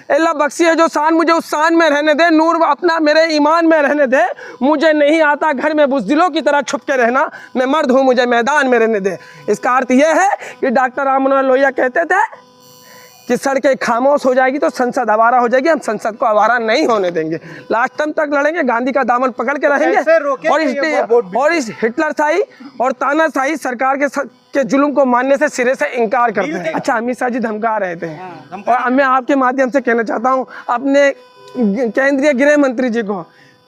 अल्लाह बख्शी है जो शान, मुझे उस शान में रहने दे, नूर अपना मेरे ईमान में रहने दे। मुझे नहीं आता घर में बुज़दिलों की तरह छुप के रहना, मैं मर्द हूँ मुझे मैदान में रहने दे। इसका अर्थ यह है कि डॉक्टर राम मनोहर लोहिया कहते थे कि सड़कें खामोश हो जाएगी तो संसद आवारा हो जाएगी। हम संसद को आवारा नहीं होने देंगे, लास्ट टाइम तक लड़ेंगे, गांधी का दामन पकड़ के रहेंगे और इस हिटलरशाही और तानाशाही सरकार के जुल्म को मानने से सिरे से इनकार करते हैं। अच्छा, अमित शाह जी धमका रहे थे और मैं आपके माध्यम से कहना चाहता हूँ अपने केंद्रीय गृह मंत्री जी को,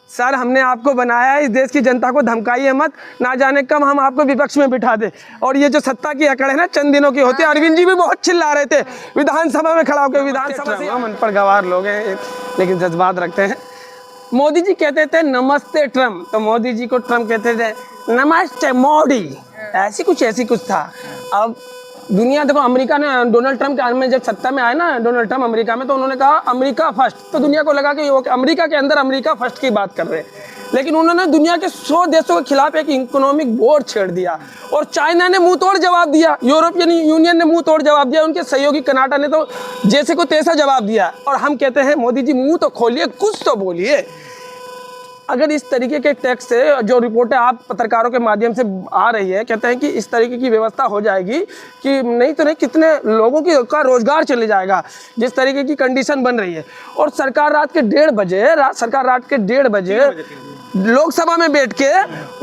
सर हमने आपको बनाया है, इस देश की जनता को धमकाइए मत, ना जाने कब हम आपको विपक्ष में बिठा दे। और ये जो सत्ता की अकड़ है ना चंद दिनों की होती है। अरविंद जी भी बहुत चिल्ला रहे थे विधानसभा में खड़ा होकर, विधानसभा से मन पर गवार लोग हैं लेकिन जज्बात रखते हैं। मोदी जी कहते थे नमस्ते ट्रम्प, तो मोदी जी को ट्रम्प कहते थे नमस्ते मोदी, ऐसी कुछ था। अब दुनिया देखो, अमेरिका ने डोनाल्ड ट्रम्प के में जब सत्ता में आए ना डोनाल्ड ट्रम्प अमेरिका में, तो उन्होंने कहा अमेरिका फर्स्ट, तो दुनिया को लगा कि वो अमेरिका के अंदर अमेरिका फर्स्ट की बात कर रहे हैं। लेकिन उन्होंने दुनिया के 100 देशों के खिलाफ एक इकोनॉमिक वॉर छेड़ दिया और चाइना ने मुंह तोड़ जवाब दिया, यूरोपियन यूनियन ने मुंह तोड़ जवाब दिया, उनके सहयोगी कनाडा ने तो जैसे को तैसा जवाब दिया। और हम कहते हैं मोदी जी मुँह तो खोलिए, कुछ तो बोलिए। अगर इस तरीके के टैक्स से जो रिपोर्टें आप पत्रकारों के माध्यम से आ रही है, कहते हैं कि इस तरीके की व्यवस्था हो जाएगी कि नहीं तो नहीं कितने लोगों का रोजगार चले जाएगा, जिस तरीके की कंडीशन बन रही है। और सरकार रात के 1:30 बजे लोकसभा में बैठ के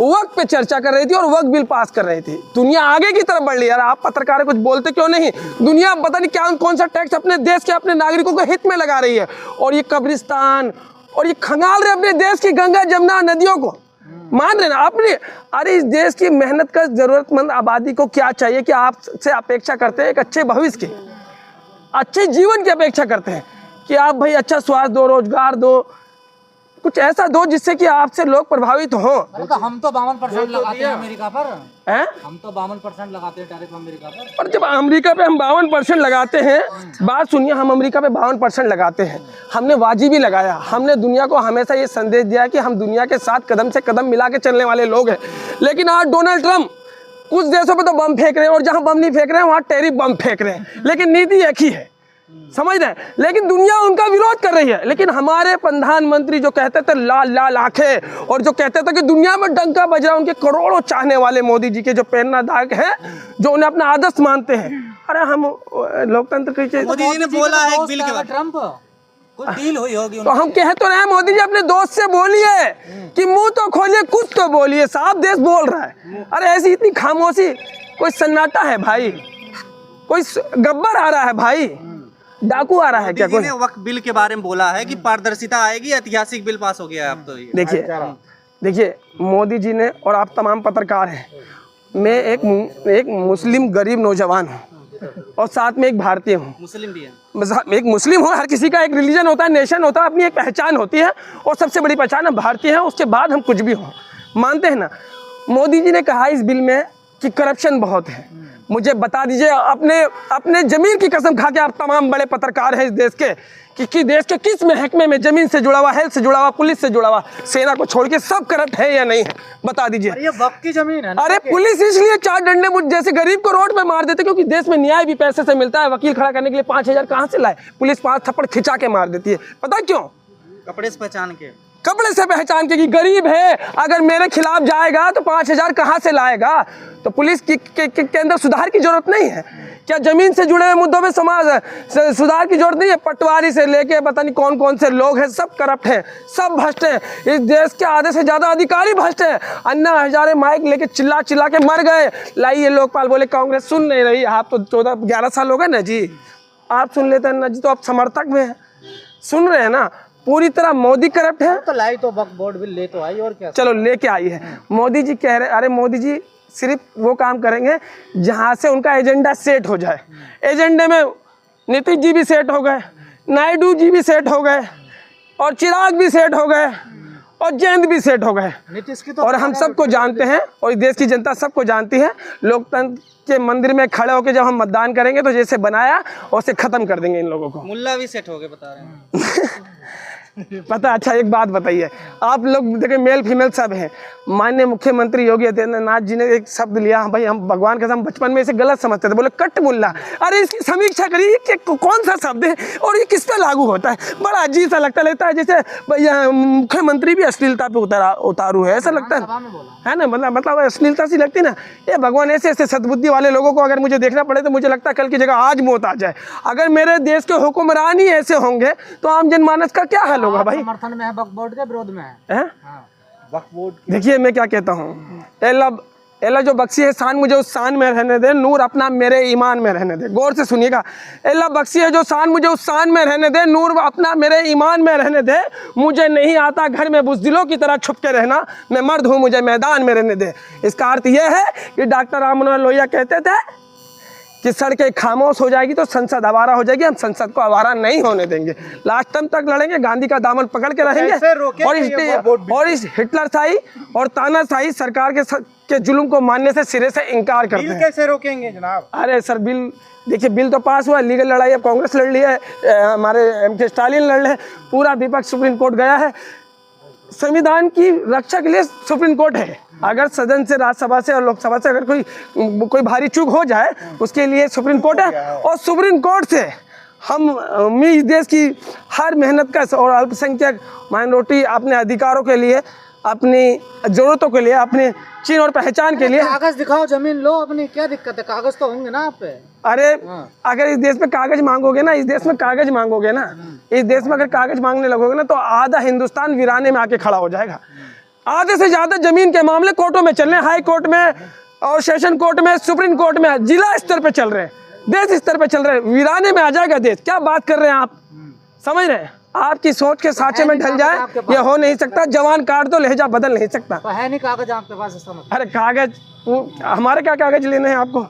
वक्त पे चर्चा कर रही थी और वक्त बिल पास कर रही थी। दुनिया आगे की तरफ बढ़ रही है। यार आप पत्रकार कुछ बोलते क्यों नहीं? दुनिया पता नहीं क्या कौन सा टैक्स अपने देश के अपने नागरिकों के हित में लगा रही है और ये कब्रिस्तान और ये खंगाल रहे अपने देश की गंगा जमुना नदियों को, मान रहे ना अपने। अरे इस देश की मेहनत का जरूरतमंद आबादी को क्या चाहिए कि आपसे अपेक्षा करते हैं एक अच्छे भविष्य की, अच्छे जीवन की अपेक्षा करते हैं कि आप भाई अच्छा स्वास्थ्य दो, रोजगार दो, कुछ ऐसा दो जिससे कि आपसे लोग प्रभावित हों। तो हम तो 52% लगाते हैं अमेरिका पर, हम तो 52% लगाते हैं टैरिफ अमेरिका पर। और जब अमेरिका पे हम 52% लगाते हैं, बात सुनिए, हम अमेरिका पे 52% लगाते हैं, हमने वाजिबी लगाया। हमने दुनिया को हमेशा ये संदेश दिया कि हम दुनिया के साथ कदम से कदम मिला के चलने वाले लोग हैं। लेकिन आज डोनाल्ड ट्रम्प कुछ देशों पे तो बम फेंक रहे हैं और जहाँ बम नहीं फेंक रहे हैं वहाँ टैरिफ बम फेंक रहे हैं, लेकिन नीति एक ही है, समझ रहे हैं। लेकिन दुनिया उनका विरोध कर रही है। लेकिन हमारे प्रधानमंत्री जो कहते थे लाल लाल आंखें और जो कहते थे कि दुनिया में डंका बज रहा, उनके करोड़ों चाहने वाले मोदी जी के जो प्रेरणादायक हैं, जो उन्हें अपना आदर्श मानते हैं। अरे हम लोकतंत्र के, मोदी जी ने बोला है एक बिल के बाद ट्रम्प कोई डील हुई होगी, तो हम कह तो रहे हैं मोदी जी अपने दोस्त से बोलिए कि मुंह तो खोलिए, कुछ तो बोलिए, साफ देश बोल रहा है। अरे ऐसी इतनी खामोशी, कोई सन्नाटा है भाई, कोई गब्बर आ रहा है भाई, डाकू आ रहा है क्या? कोई वक्त बिल के बारे में बोला है कि पारदर्शिता आएगी, ऐतिहासिक बिल पास हो गया है। अब तो देखिए मोदी जी ने, और आप तमाम पत्रकार हैं, मैं एक मुस्लिम गरीब नौजवान हूँ और साथ में एक भारतीय हूँ, मुस्लिम भी है, एक मुस्लिम हूँ। हर किसी का एक रिलीजन होता है, नेशन होता है, अपनी एक पहचान होती है और सबसे बड़ी पहचान हम भारतीय हैं, उसके बाद हम कुछ भी हों, मानते हैं ना। मोदी जी ने कहा इस बिल में कि करप्शन बहुत है। मुझे बता दीजिए, अपने जमीन की कसम खा के आप तमाम बड़े पत्रकार हैं इस देश के, कि देश के किस महकमे में जमीन से जुड़ा हुआ, हेल्थ से जुड़ा हुआ, पुलिस से जुड़ा हुआ, सेना को छोड़ के सब करप्ट है या नहीं है? बता दीजिए। ये वक्त की जमीन है ना। अरे पुलिस इसलिए 4 डंडे मुझ जैसे गरीब को रोड पे मार देते क्योंकि देश में न्याय भी पैसे से मिलता है। वकील खड़ा करने के लिए 5000 कहाँ से लाए? पुलिस 5 थप्पड़ खिंचा के मार देती है। पता क्यों? कपड़े से पहचान के, कपड़े से पहचान के कि गरीब है, अगर मेरे खिलाफ जाएगा तो 5000 कहाँ से लाएगा? तो पुलिस के अंदर सुधार की जरूरत नहीं है क्या? जमीन से जुड़े हुए मुद्दों में समाज सुधार की जरूरत नहीं है? पटवारी से लेके पता नहीं कौन कौन से लोग हैं, सब करप्ट हैं, सब भ्रष्ट हैं। इस देश के आधे से ज्यादा अधिकारी भ्रष्ट हैं। अन्ना हजारे माइक लेके चिल्ला चिल्ला के मर गए। लाइए लोकपाल बोले कांग्रेस सुन नहीं रही। आप तो 14-11 साल हो गए ना जी, आप सुन लेते हैं ना जी, तो आप समर्थक में हैं, सुन रहे हैं ना। पूरी तरह मोदी करप्ट है। तो लाई तो वक्फ बोर्ड बिल ले तो आई, और क्या? चलो लेके आई है। मोदी जी कह रहे, अरे मोदी जी सिर्फ वो काम करेंगे जहाँ से उनका एजेंडा सेट हो जाए। एजेंडे में नीतीश जी भी सेट हो गए, नायडू जी भी सेट हो गए, और चिराग भी सेट हो गए, और जयंत भी सेट हो गए। नीतीश की तो और हम सबको जानते हैं और इस देश की जनता सबको जानती है, लोकतंत्र के मंदिर में खड़े होकर जब हम मतदान करेंगे तो जैसे बनाया वैसे खत्म कर देंगे इन लोगों को। मुल्ला भी सेट हो गए बता रहे हैं। पता। अच्छा एक बात बताइए, आप लोग देखिए मेल फीमेल सब हैं। माननीय मुख्यमंत्री योगी आदित्यनाथ जी ने एक शब्द लिया, भाई हम भगवान का हम बचपन में इसे गलत समझते थे, बोले कट मुल्ला। अरे इसकी समीक्षा करिए कि कौन सा शब्द है और ये किस पे लागू होता है। बड़ा अजीब सा लगता है जैसे भैया मुख्यमंत्री भी अश्लीलता पे उतारू है, ऐसा लगता है ना। मतलब अश्लीलता सी लगती ना। ये भगवान ऐसे ऐसे सद्बुद्धि वाले लोगों को अगर मुझे देखना पड़े तो मुझे लगता है कल की जगह आज मौत आ जाए। अगर मेरे देश के हुक्मरान ही ऐसे होंगे तो आम जनमानस का क्या हाल होगा भाई। समर्थन में है वक्फ बोर्ड के विरोध में है। वक्फ बोर्ड देखिए मैं क्या कहता हूँ, एला जो बख्शी है शान मुझे उस शान में रहने दे, नूर अपना मेरे ईमान में रहने दे। गौर से सुनिएगा, एला बख्शी है जो शान मुझे उस शान में रहने दे, नूर अपना मेरे ईमान में रहने दे। मुझे नहीं आता घर में बुज़दिलों की तरह छुप के रहना, मैं मर्द हूँ मुझे मैदान में रहने दे। इसका अर्थ यह है कि डॉक्टर राम मनोहर लोहिया कहते थे कि सड़कें खामोश हो जाएगी तो संसद आवारा हो जाएगी। हम संसद को आवारा नहीं होने देंगे, लास्ट टाइम तक लड़ेंगे, गांधी का दामन पकड़ के रहेंगे और इस हिटलरशाही और तानाशाही सरकार के जुल्म को मानने से सिरे से इनकार करते हैं। कैसे रोकेंगे जनाब? अरे सर बिल देखिए, बिल तो पास हुआ, लीगल लड़ाई अब कांग्रेस लड़ ली है, हमारे एम.के. स्टालिन लड़ रहे हैं, पूरा विपक्ष सुप्रीम कोर्ट गया है। संविधान की रक्षा के लिए सुप्रीम कोर्ट है। अगर सदन से, राज्यसभा से और लोकसभा से अगर कोई भारी चूक हो जाए उसके लिए सुप्रीम कोर्ट है। और सुप्रीम कोर्ट से हम इस देश की हर मेहनत का और अल्पसंख्यक माइनॉरिटी अपने अधिकारों के लिए, अपनी ज़रूरतों के लिए, अपने चिन्ह और पहचान के लिए। कागज दिखाओ, जमीन लो अपनी, क्या दिक्कत है? कागज तो होंगे ना आप पे। अरे अगर इस देश में कागज मांगोगे ना, इस देश में कागज मांगोगे ना, इस देश में अगर कागज मांगने लगोगे ना तो आधा हिंदुस्तान वीराने में आके खड़ा हो जाएगा। आधे से ज्यादा जमीन के मामले कोर्टों में चल रहे हैं, हाई कोर्ट में और सेशन कोर्ट में, सुप्रीम कोर्ट में, जिला स्तर पे चल रहे हैं, देश स्तर पे चल रहे हैं। वीराने में आ जाएगा देश। क्या बात कर रहे हैं आप? समझ रहे हैं? आपकी सोच के साँचे में ढल जाए ये हो नहीं सकता। जवान काट दो लहजा बदल नहीं सकता। तो है नहीं कागज आपके पास इसका मतलब? अरे कागज हमारे क्या कागज लेने हैं आपको?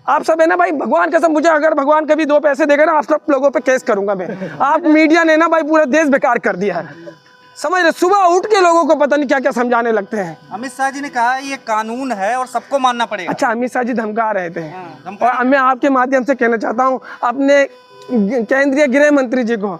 आप सब है ना भाई, भगवान कसम, मुझे अगर भगवान कभी 2 पैसे देगा ना आप सब लोगों पे केस करूंगा मैं। आप मीडिया ने ना भाई पूरा देश बेकार कर दिया है, समझ रहे? सुबह उठ के लोगों को पता नहीं क्या क्या समझाने लगते हैं। अमित शाह जी ने कहा ये कानून है और सबको मानना पड़ेगा। अच्छा, अमित शाह जी धमका रहे थे और मैं आपके माध्यम से कहना चाहता हूँ अपने केंद्रीय गृह मंत्री जी को,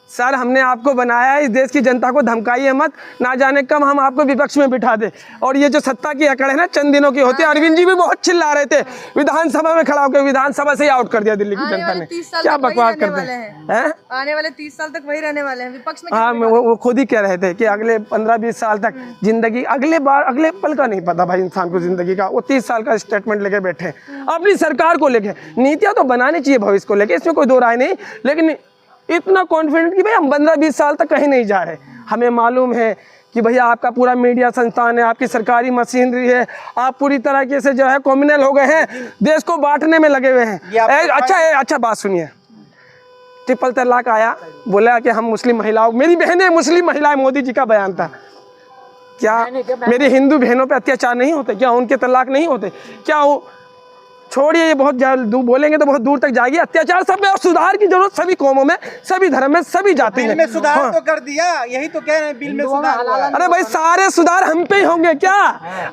सर हमने आपको बनाया है, इस देश की जनता को धमकाइए मत, ना जाने कब हम आपको विपक्ष में बिठा दे। और ये जो सत्ता की अकड़ है ना चंद दिनों की होती है। अरविंद जी भी बहुत चिल्ला रहे थे, विधानसभा में खड़ा होकर विधानसभा से ही आउट कर दिया दिल्ली की जनता ने। क्या बकवास करते हैं? आने वाले 30 साल तक वही रहने वाले हैं विपक्ष में। हाँ, वो खुद ही कह रहे थे कि अगले 15-20 साल तक जिंदगी, अगले पल का नहीं पता भाई इंसान को जिंदगी का। वो 30 साल का स्टेटमेंट लेके बैठे अपनी सरकार को लेके। नीतियाँ तो बनानी चाहिए भविष्य को लेके, इसमें कोई दो राय नहीं, लेकिन इतना कॉन्फिडेंट कि भाई हम 15-20 साल तक कहीं नहीं जा रहे। हमें मालूम है कि भैया आपका पूरा मीडिया संस्थान है, आपकी सरकारी मशीनरी है, आप पूरी तरीके से जो है कॉम्युनल हो गए हैं, देश को बांटने में लगे हुए हैं। अच्छा बात सुनिए, ट्रिपल तलाक आया, बोला कि हम मुस्लिम महिलाओं, मेरी बहनें मुस्लिम महिलाएं, मोदी जी का बयान था। क्या मेरी हिंदू बहनों पे अत्याचार नहीं होते? क्या उनके तलाक नहीं होते? क्या छोड़िए, ये बहुत बोलेंगे तो बहुत दूर तक जाएगी। अत्याचार सब में, और सुधार की जरूरत सभी कौमों में, सभी धर्म में, सभी जाति में। सुधार हाँ। तो कर दिया, यही तो कह रहे हैं बिल में सुधार। अरे भाई सारे सुधार हम पे ही होंगे क्या?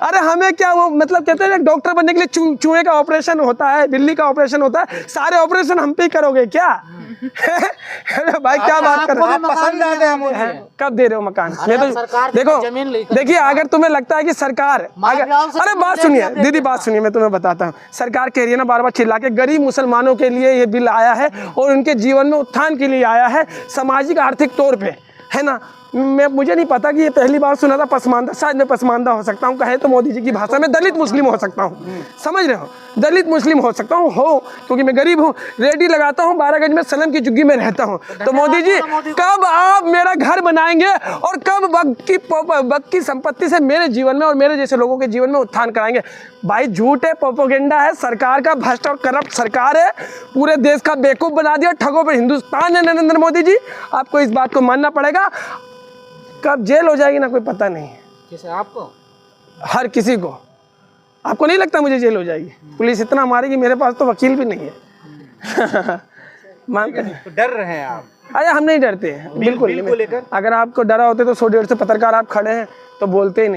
अरे हमें क्या, वो मतलब कहते हैं डॉक्टर बनने के लिए चूहे का ऑपरेशन होता है, बिल्ली का ऑपरेशन होता है, सारे ऑपरेशन हम पे ही करोगे क्या? अरे भाई क्या बात कर रहे हो? पसंद आ गया कब दे रहे हो मकान? मैं तो देखिए अगर तुम्हें लगता है कि सरकार अगर, अरे बात सुनिए दीदी, बात सुनिए, मैं तुम्हें बताता हूँ। सरकार कह रही है ना बार बार चिल्ला के, गरीब मुसलमानों के लिए ये बिल आया है और उनके जीवन में उत्थान के लिए आया है, सामाजिक आर्थिक तौर पे, है ना। मुझे नहीं पता कि ये पहली बार सुना था पसमानदा, शायद मैं पसमानदा हो सकता हूँ, कहे तो मोदी जी की भाषा में दलित मुस्लिम हो सकता हूँ, समझ रहे हो? दलित मुस्लिम हो सकता हूँ, क्योंकि मैं गरीब हूँ, रेडी लगाता हूँ, 12 गज में सनम की झुग्गी में रहता हूँ। तो मोदी जी कब आप मेरा घर बनाएंगे और कब वक्त की संपत्ति से मेरे जीवन में और मेरे जैसे लोगों के जीवन में उत्थान कराएंगे? भाई झूठ है, प्रोपेगेंडा है, सरकार का भ्रष्ट और करप्ट सरकार है, पूरे देश का बेवकूफ़ बना दिया, ठगों पर हिंदुस्तान है नरेंद्र मोदी जी। आपको इस बात को मानना पड़ेगा। कब जेल हो जाएगी ना कोई पता नहीं है। किसे? आपको? हर किसी को। आपको नहीं लगता मुझे जेल हो जाएगी? पुलिस इतना मारेगी, मेरे पास तो वकील भी नहीं है। मानते हैं तो डर रहे हैं आप? अरे हम नहीं डरते हैं, बिल्कुल नहीं। लेकर अगर आपको डरा होते तो 100-150 पत्रकार आप खड़े हैं तो बोलते ही नहीं।